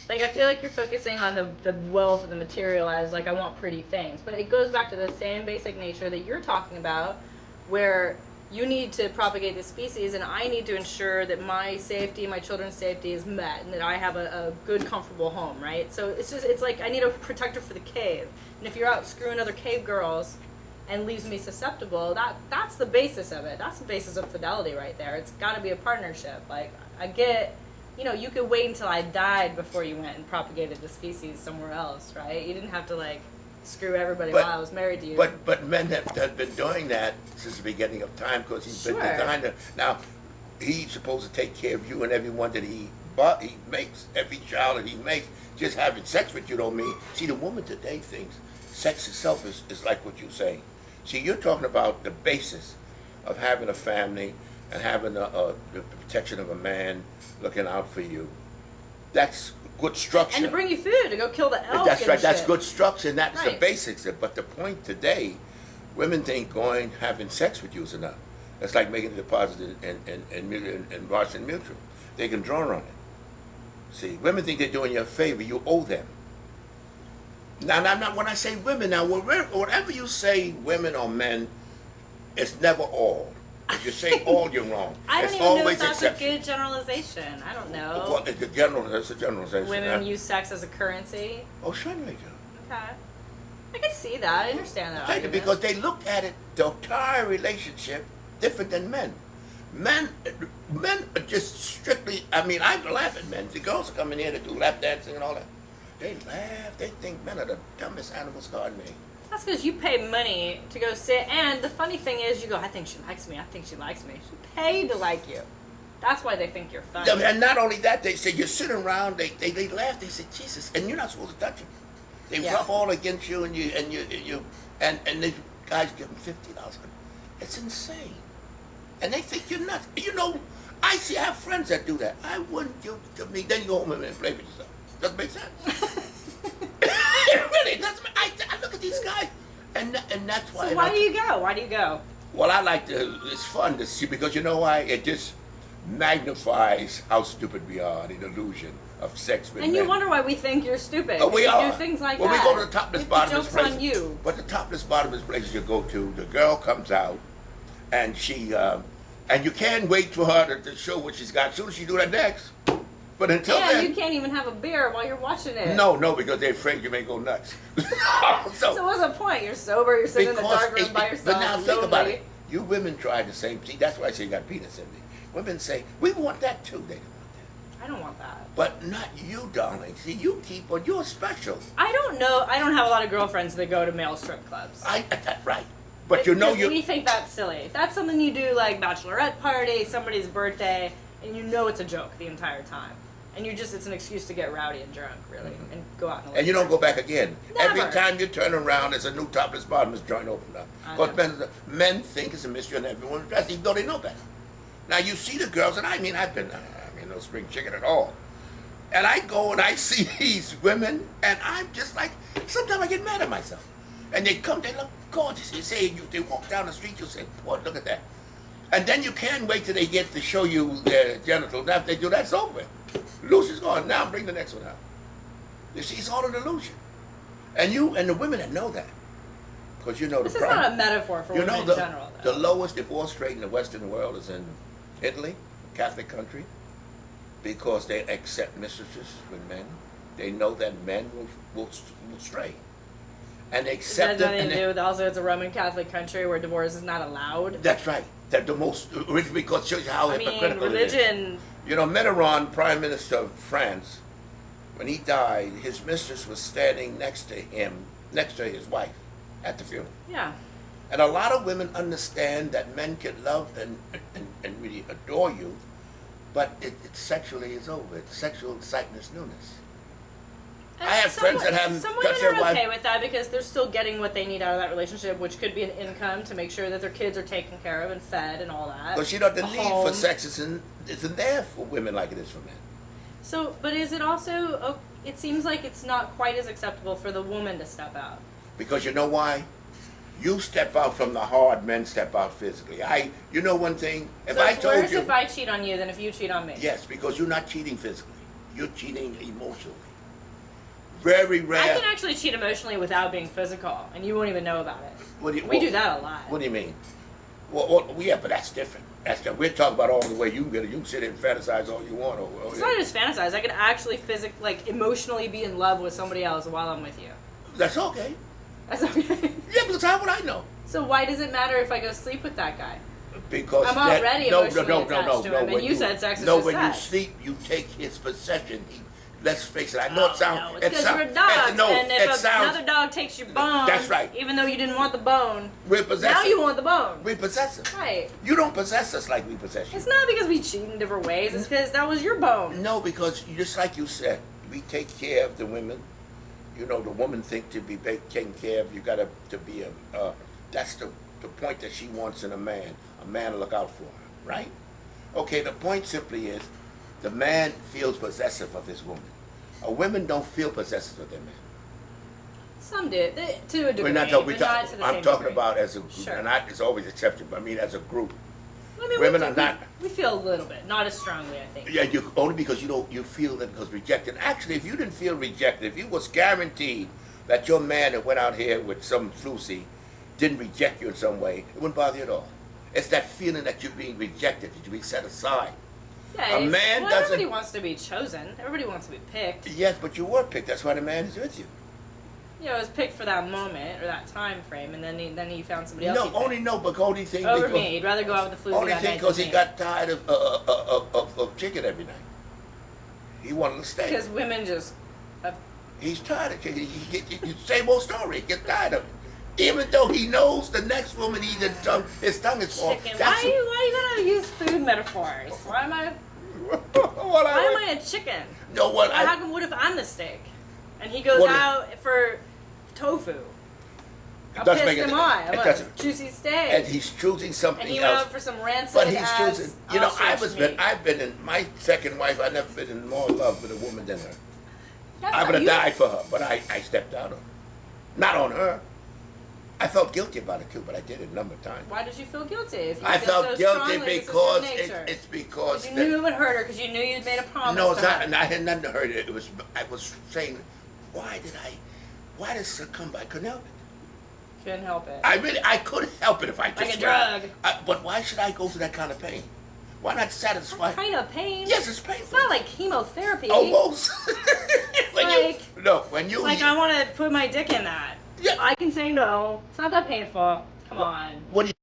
Like, I feel like you're focusing on the wealth of the material as, like, I want pretty things. But it goes back to the same basic nature that you're talking about, where you need to propagate the species, and I need to ensure that my safety, my children's safety is met, and that I have a good, comfortable home, right? So it's like I need a protector for the cave. And if you're out screwing other cave girls and leaves me susceptible, that's the basis of it. That's the basis of fidelity right there. It's got to be a partnership. Like, I get, you could wait until I died before you went and propagated the species somewhere else, right? You didn't have to, like, screw everybody while I was married to you. But men have been doing that since the beginning of time because he's been designed to. Now, he's supposed to take care of you and everyone that he makes, every child that he makes. Just having sex with you don't mean. See, the woman today thinks sex itself is like what you're saying. See, you're talking about the basis of having a family and having the protection of a man looking out for you. That's good structure. And to bring you food, to go kill the elk. That's right. That's shit. good structure, and that's right. the basics. But the point today, women think having sex with you is enough. It's like making a deposit in Boston Mutual. They can draw on it. See, women think they're doing you a favor. You owe them. Now, not when I say women. Now, whatever you say, women or men, it's never all. If you say all, you're wrong. I don't it's even know if that's exception. a good generalization. I don't know. Well, it's a generalization. Women use sex as a currency. Oh, sure they do. Okay. I can see that. I understand that argument. Because they look at it, the entire relationship, different than men. Men are just strictly, I laugh at men. The girls come in here to do lap dancing and all that. They laugh. They think men are the dumbest animals God made. That's because you pay money to go sit, and the funny thing is, you go, I think she likes me, I think she likes me. She paid to like you. That's why they think you're funny. And not only that, they say you're sitting around, they laugh, they say, Jesus, and you're not supposed to touch them. They rub all against you, and these guys give them $50. It's insane. And they think you're nuts. I have friends that do that. I wouldn't do it to me. Then you go home and play with yourself. Doesn't make sense. It really doesn't. I look at these guys, and that's why. So why do you go? Why do you go? Well, I like to. It's fun to see because you know why? It just magnifies how stupid we are. The illusion of sex with and men. you wonder why we think you're stupid. We are. Do things like that. We go to the topless bottomless places. places. On you. But the topless bottomless places you go to, the girl comes out, and she, and you can't wait for her to show what she's got. As soon as she do that next. But until then, you can't even have a beer while you're watching it. No, because they're afraid you may go nuts. so what's the point? You're sober. You're sitting in the dark room by yourself. But now think about it. You women try the same. See, that's why I say you got penis in me. Women say we want that too. They don't want that. I don't want that. But not you, darling. See, you keep on. You're special. I don't know. I don't have a lot of girlfriends that go to male strip clubs. Right. But we think that's silly. That's something you do like bachelorette party, somebody's birthday, and you know it's a joke the entire time. And it's an excuse to get rowdy and drunk, really, and go out and you don't go back again. Never. Every time you turn around, there's a new topless bottomless joint opened up. Because men think it's a mystery and everyone's dressed, even though they know that. Now, you see the girls, and I've been no spring chicken at all. And I go and I see these women, and I'm just like, sometimes I get mad at myself. And they come, they look gorgeous. You say, they walk down the street, you say, boy, look at that. And then you can't wait till they get to show you their genitals. After they do that, it's over. Illusion's gone. Now bring the next one out. You see, it's all an illusion. And the women that know that. Because the This is not a metaphor for women in general, though. The lowest divorce rate in the Western world is in Italy, a Catholic country, because they accept mistresses with men. They know that men will stray. And they accept it. Has nothing to do with also it's a Roman Catholic country where divorce is not allowed? That's right. That the most, because it shows you how hypocritical religion. it is. Mitterrand, Prime Minister of France, when he died, his mistress was standing next to his wife at the funeral. Yeah. And a lot of women understand that men can love and really adore you, but it sexually is over. It's sexual excitement, newness. And I have friends that haven't some touched women their wife. are okay with that because they're still getting what they need out of that relationship, which could be an income to make sure that their kids are taken care of and fed and all that. Because the need for sex isn't there for women like it is for men. So, but is it also? It seems like it's not quite as acceptable for the woman to step out. Because you know why? You step out from the hard, men step out physically. You know one thing? If I told worse you, if I cheat on you than if you cheat on me. Yes, because you're not cheating physically. You're cheating emotionally. very rare. I can actually cheat emotionally without being physical, and you won't even know about it. We do that a lot. What do you mean? Well, yeah, but that's different. That's different. We're talking about all the way you can get it. You can sit here and fantasize all you want. It's not just fantasize. I can actually emotionally be in love with somebody else while I'm with you. That's okay. That's okay. Yeah, because how would I know? So why does it matter if I go sleep with that guy? Because I'm already emotionally attached to him, and you said sex is just when sex. you sleep, you take his possession. Let's face it. I know it sounds. No, it's because you're a dog, and if another dog takes your bone, that's right. Even though you didn't want the bone, we're possessive. Now you want the bone. We possess it. Right. You don't possess us like we possess you. It's not because we cheat in different ways. It's because that was your bone. No, because just like you said, we take care of the women. You know, the woman think to be taken care of. You got to be a. That's the point that she wants in a man. A man to look out for her, right? Okay. The point simply is, the man feels possessive of his woman. Women don't feel possessive of their men. Some do, to a degree. Not to the I'm talking degree. about as a group, sure. and it's always exception, but I mean as a group. I mean, women are not. We feel a little bit, not as strongly, I think. Yeah, only because you feel that because rejected. Actually, if you didn't feel rejected, if you was guaranteed that your man that went out here with some floozy didn't reject you in some way, it wouldn't bother you at all. It's that feeling that you're being rejected, that you're being set aside. Yeah, a man doesn't. Everybody wants to be chosen. Everybody wants to be picked. Yes, but you were picked. That's why the man is with you. Yeah, it was picked for that moment or that time frame, and then he found somebody else. But only thing over me. He'd rather go out with the floozy. Only thing because he got tired of chicken every night. He wanted to stay. Because women just. He's tired of chicken. Same old story. He gets tired of it. Even though he knows the next woman his tongue is off. Chicken. Why are you gonna use food metaphors? Why am I? Why am I a chicken? No, what? What if I'm the steak, and he goes out for tofu? I'll piss him off. I'm a juicy steak. And he's choosing something else. And he went out for some rancid. But he's choosing. You know, I've been in my second wife. I've never been in more love with a woman than her. I would have died for her, but I stepped out on her. Not on her. I felt guilty about it too, but I did it a number of times. Why did you feel guilty? If you I felt so guilty because it's because you knew it would hurt her because you knew you'd made a promise. No, it's not. I had nothing to hurt her. I was saying, why did it succumb? I couldn't help it. Couldn't help it. I couldn't help it if I just like a drug. But why should I go through that kind of pain? Why not satisfy? What kind of pain? Yes, it's painful. It's not like chemotherapy. Almost. I want to put my dick in that. Yeah. I can say no. It's not that painful. Come on. What do you